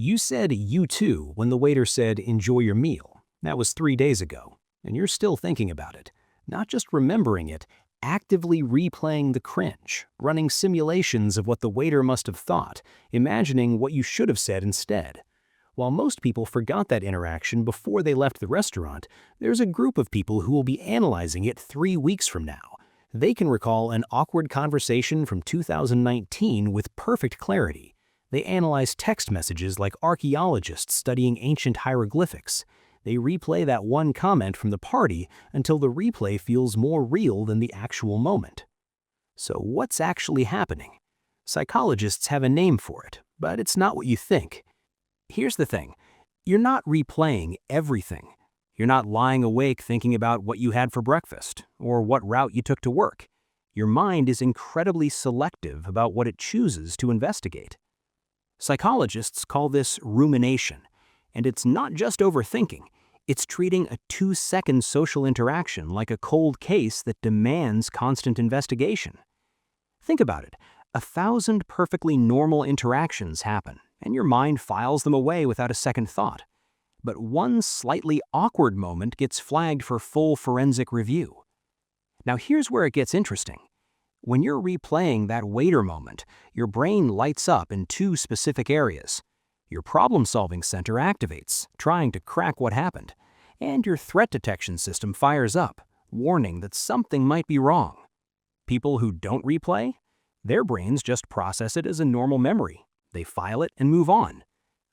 You said "you too" when the waiter said "enjoy your meal." That was 3 days ago, and you're still thinking about it. Not just remembering it, actively replaying the cringe, running simulations of what the waiter must have thought, imagining what you should have said instead. While most people forgot that interaction before they left the restaurant, there's a group of people who will be analyzing it 3 weeks from now. They can recall an awkward conversation from 2019 with perfect clarity. They analyze text messages like archaeologists studying ancient hieroglyphics. They replay that one comment from the party until the replay feels more real than the actual moment. So what's actually happening? Psychologists have a name for it, but it's not what you think. Here's the thing. You're not replaying everything. You're not lying awake thinking about what you had for breakfast or what route you took to work. Your mind is incredibly selective about what it chooses to investigate. Psychologists call this rumination, and it's not just overthinking. It's treating a 2-second social interaction like a cold case that demands constant investigation. Think about it. 1,000 perfectly normal interactions happen, and your mind files them away without a second thought. But one slightly awkward moment gets flagged for full forensic review. Now here's where it gets interesting. When you're replaying that waiter moment, your brain lights up in 2 specific areas. Your problem-solving center activates, trying to crack what happened, and your threat detection system fires up, warning that something might be wrong. People who don't replay? Their brains just process it as a normal memory. They file it and move on.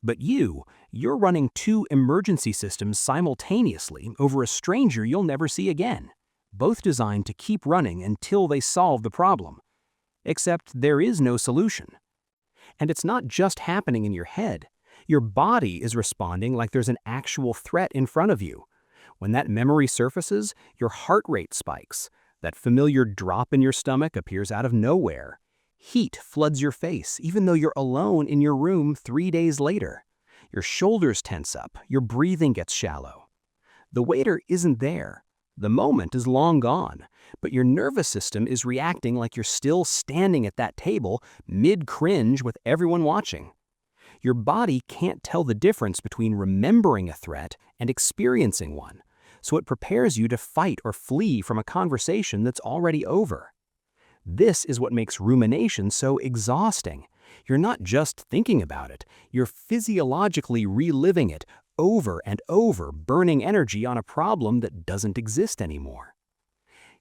But you're running 2 emergency systems simultaneously over a stranger you'll never see again, both designed to keep running until they solve the problem. Except there is no solution. And it's not just happening in your head. Your body is responding like there's an actual threat in front of you. When that memory surfaces, your heart rate spikes. That familiar drop in your stomach appears out of nowhere. Heat floods your face, even though you're alone in your room 3 days later. Your shoulders tense up, your breathing gets shallow. The waiter isn't there. The moment is long gone, but your nervous system is reacting like you're still standing at that table, mid-cringe with everyone watching. Your body can't tell the difference between remembering a threat and experiencing one, so it prepares you to fight or flee from a conversation that's already over. This is what makes rumination so exhausting. You're not just thinking about it, you're physiologically reliving it over and over, burning energy on a problem that doesn't exist anymore.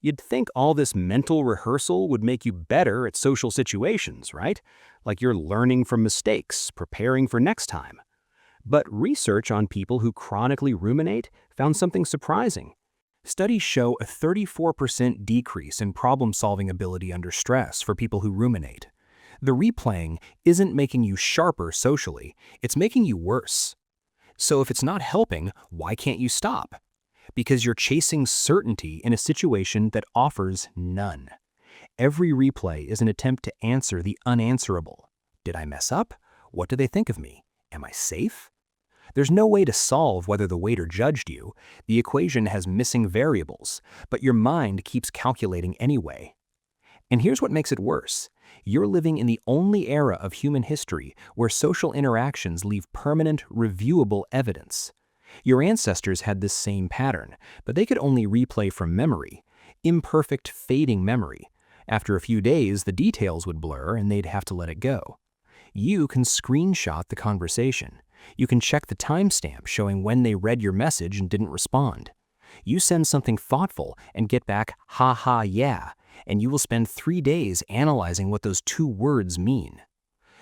You'd think all this mental rehearsal would make you better at social situations, right? Like you're learning from mistakes, preparing for next time. But research on people who chronically ruminate found something surprising. Studies show a 34% decrease in problem-solving ability under stress for people who ruminate. The replaying isn't making you sharper socially, it's making you worse. So if it's not helping, why can't you stop? Because you're chasing certainty in a situation that offers none. Every replay is an attempt to answer the unanswerable. Did I mess up? What do they think of me? Am I safe? There's no way to solve whether the waiter judged you. The equation has missing variables, but your mind keeps calculating anyway. And here's what makes it worse. You're living in the only era of human history where social interactions leave permanent, reviewable evidence. Your ancestors had this same pattern, but they could only replay from memory, imperfect, fading memory. After a few days, the details would blur and they'd have to let it go. You can screenshot the conversation. You can check the timestamp showing when they read your message and didn't respond. You send something thoughtful and get back, "ha ha, yeah," and you will spend 3 days analyzing what those 2 words mean.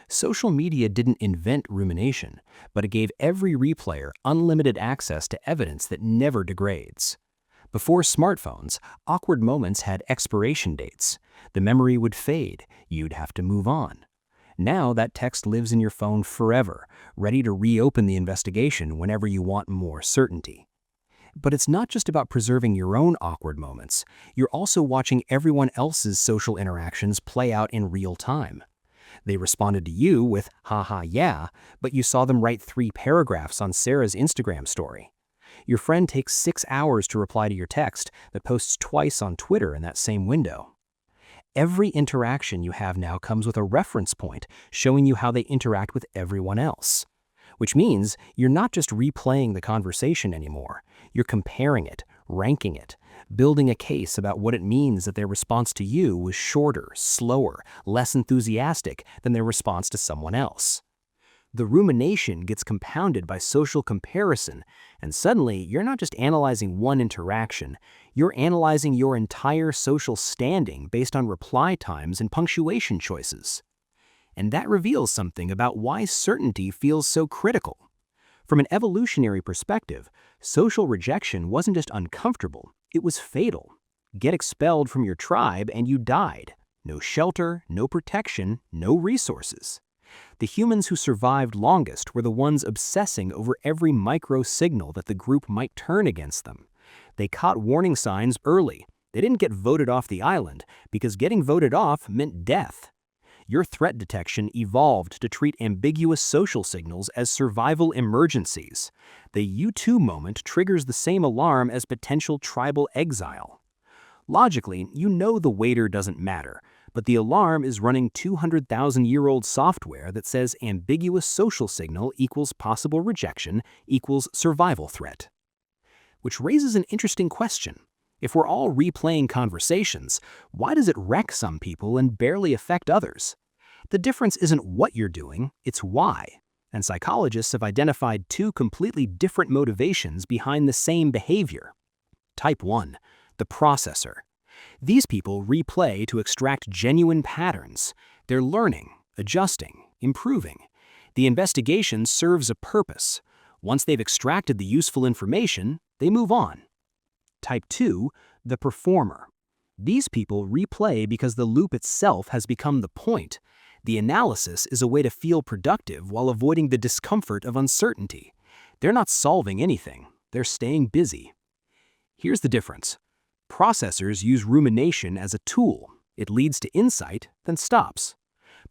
Social media didn't invent rumination, but it gave every replayer unlimited access to evidence that never degrades. Before smartphones, awkward moments had expiration dates. The memory would fade, you'd have to move on. Now that text lives in your phone forever, ready to reopen the investigation whenever you want more certainty. But it's not just about preserving your own awkward moments. You're also watching everyone else's social interactions play out in real time. They responded to you with "ha ha, yeah," but you saw them write 3 paragraphs on Sarah's Instagram story. Your friend takes 6 hours to reply to your text that posts twice on Twitter in that same window. Every interaction you have now comes with a reference point showing you how they interact with everyone else. which means you're not just replaying the conversation anymore. You're comparing it, ranking it, building a case about what it means that their response to you was shorter, slower, less enthusiastic than their response to someone else. The rumination gets compounded by social comparison, and suddenly you're not just analyzing one interaction, you're analyzing your entire social standing based on reply times and punctuation choices. And that reveals something about why certainty feels so critical. From an evolutionary perspective, social rejection wasn't just uncomfortable, it was fatal. Get expelled from your tribe and you died. No shelter, no protection, no resources. The humans who survived longest were the ones obsessing over every micro-signal that the group might turn against them. They caught warning signs early. They didn't get voted off the island because getting voted off meant death. Your threat detection evolved to treat ambiguous social signals as survival emergencies. The "you too" moment triggers the same alarm as potential tribal exile. Logically, you know the waiter doesn't matter, but the alarm is running 200,000-year-old software that says ambiguous social signal equals possible rejection equals survival threat. Which raises an interesting question. If we're all replaying conversations, why does it wreck some people and barely affect others? The difference isn't what you're doing, it's why. And psychologists have identified two completely different motivations behind the same behavior. Type 1. The processor. These people replay to extract genuine patterns. They're learning, adjusting, improving. The investigation serves a purpose. Once they've extracted the useful information, they move on. Type 2, the performer. These people replay because the loop itself has become the point. The analysis is a way to feel productive while avoiding the discomfort of uncertainty. They're not solving anything, they're staying busy. Here's the difference. Processors use rumination as a tool. It leads to insight, then stops.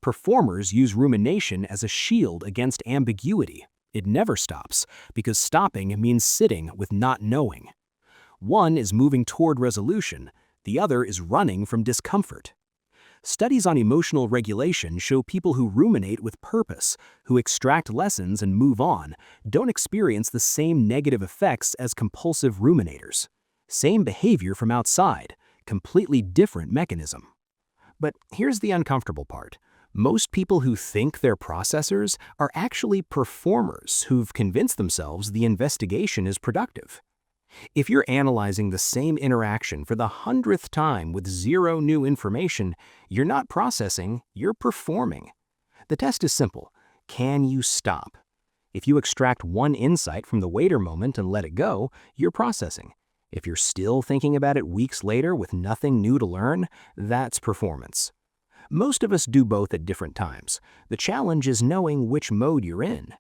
Performers use rumination as a shield against ambiguity. It never stops, because stopping means sitting with not knowing. One is moving toward resolution, the other is running from discomfort. Studies on emotional regulation show people who ruminate with purpose, who extract lessons and move on, don't experience the same negative effects as compulsive ruminators. Same behavior from outside, completely different mechanism. But here's the uncomfortable part. Most people who think they're processors are actually performers who've convinced themselves the investigation is productive. If you're analyzing the same interaction for the 100th time with zero new information, you're not processing, you're performing. The test is simple. Can you stop? If you extract one insight from the waiter moment and let it go, you're processing. If you're still thinking about it weeks later with nothing new to learn, that's performance. Most of us do both at different times. The challenge is knowing which mode you're in.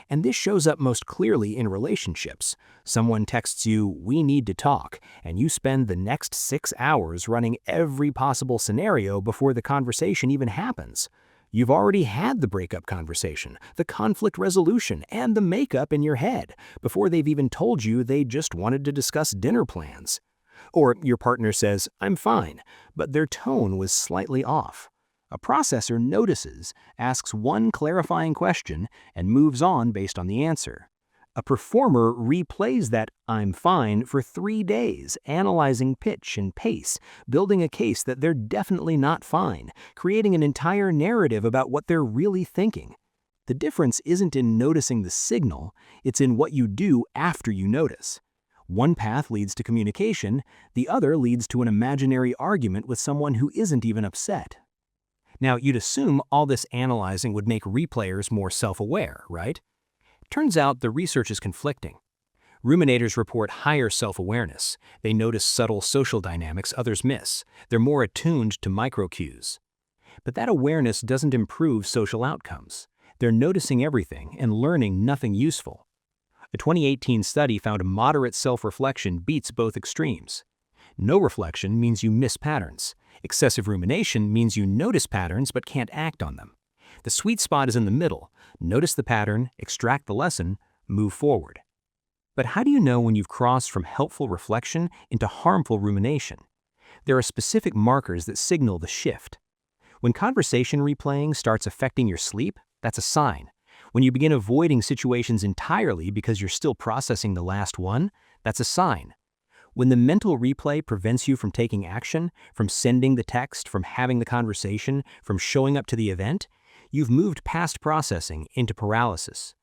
And this shows up most clearly in relationships. Someone texts you, "We need to talk," and you spend the next 6 hours running every possible scenario before the conversation even happens. You've already had the breakup conversation, the conflict resolution, and the makeup in your head before they've even told you they just wanted to discuss dinner plans. Or your partner says, "I'm fine," but their tone was slightly off. A processor notices, asks one clarifying question, and moves on based on the answer. A performer replays that "I'm fine" for 3 days, analyzing pitch and pace, building a case that they're definitely not fine, creating an entire narrative about what they're really thinking. The difference isn't in noticing the signal, it's in what you do after you notice. One path leads to communication, the other leads to an imaginary argument with someone who isn't even upset. Now, you'd assume all this analyzing would make replayers more self-aware, right? Turns out the research is conflicting. Ruminators report higher self-awareness. They notice subtle social dynamics others miss. They're more attuned to micro-cues. But that awareness doesn't improve social outcomes. They're noticing everything and learning nothing useful. A 2018 study found moderate self-reflection beats both extremes. No reflection means you miss patterns. Excessive rumination means you notice patterns but can't act on them. The sweet spot is in the middle. Notice the pattern, extract the lesson, move forward. But how do you know when you've crossed from helpful reflection into harmful rumination? There are specific markers that signal the shift. When conversation replaying starts affecting your sleep, that's a sign. When you begin avoiding situations entirely because you're still processing the last one, that's a sign. When the mental replay prevents you from taking action, from sending the text, from having the conversation, from showing up to the event, you've moved past processing into paralysis.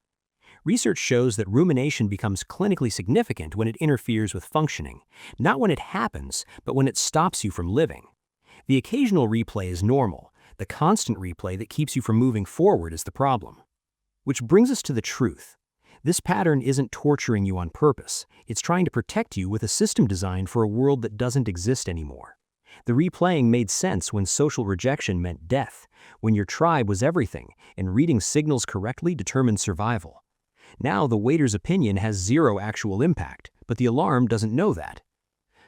Research shows that rumination becomes clinically significant when it interferes with functioning, not when it happens, but when it stops you from living. The occasional replay is normal. The constant replay that keeps you from moving forward is the problem. Which brings us to the truth. This pattern isn't torturing you on purpose. It's trying to protect you with a system designed for a world that doesn't exist anymore. The replaying made sense when social rejection meant death, when your tribe was everything, and reading signals correctly determined survival. Now the waiter's opinion has zero actual impact, but the alarm doesn't know that.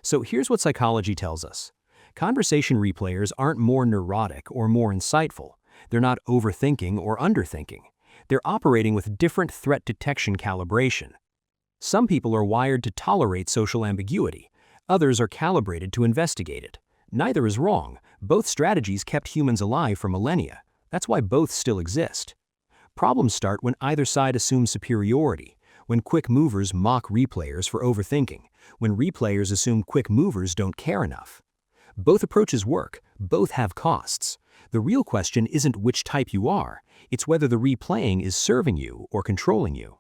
So here's what psychology tells us. Conversation replayers aren't more neurotic or more insightful. They're not overthinking or underthinking. They're operating with different threat detection calibration. Some people are wired to tolerate social ambiguity. Others are calibrated to investigate it. Neither is wrong. Both strategies kept humans alive for millennia. That's why both still exist. Problems start when either side assumes superiority, when quick movers mock replayers for overthinking, when replayers assume quick movers don't care enough. Both approaches work, both have costs. The real question isn't which type you are, it's whether the replaying is serving you or controlling you.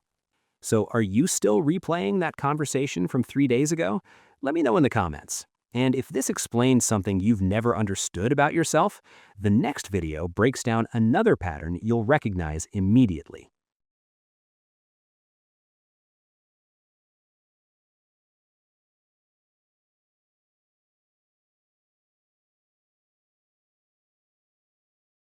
So are you still replaying that conversation from 3 days ago? Let me know in the comments. And if this explains something you've never understood about yourself, the next video breaks down another pattern you'll recognize immediately.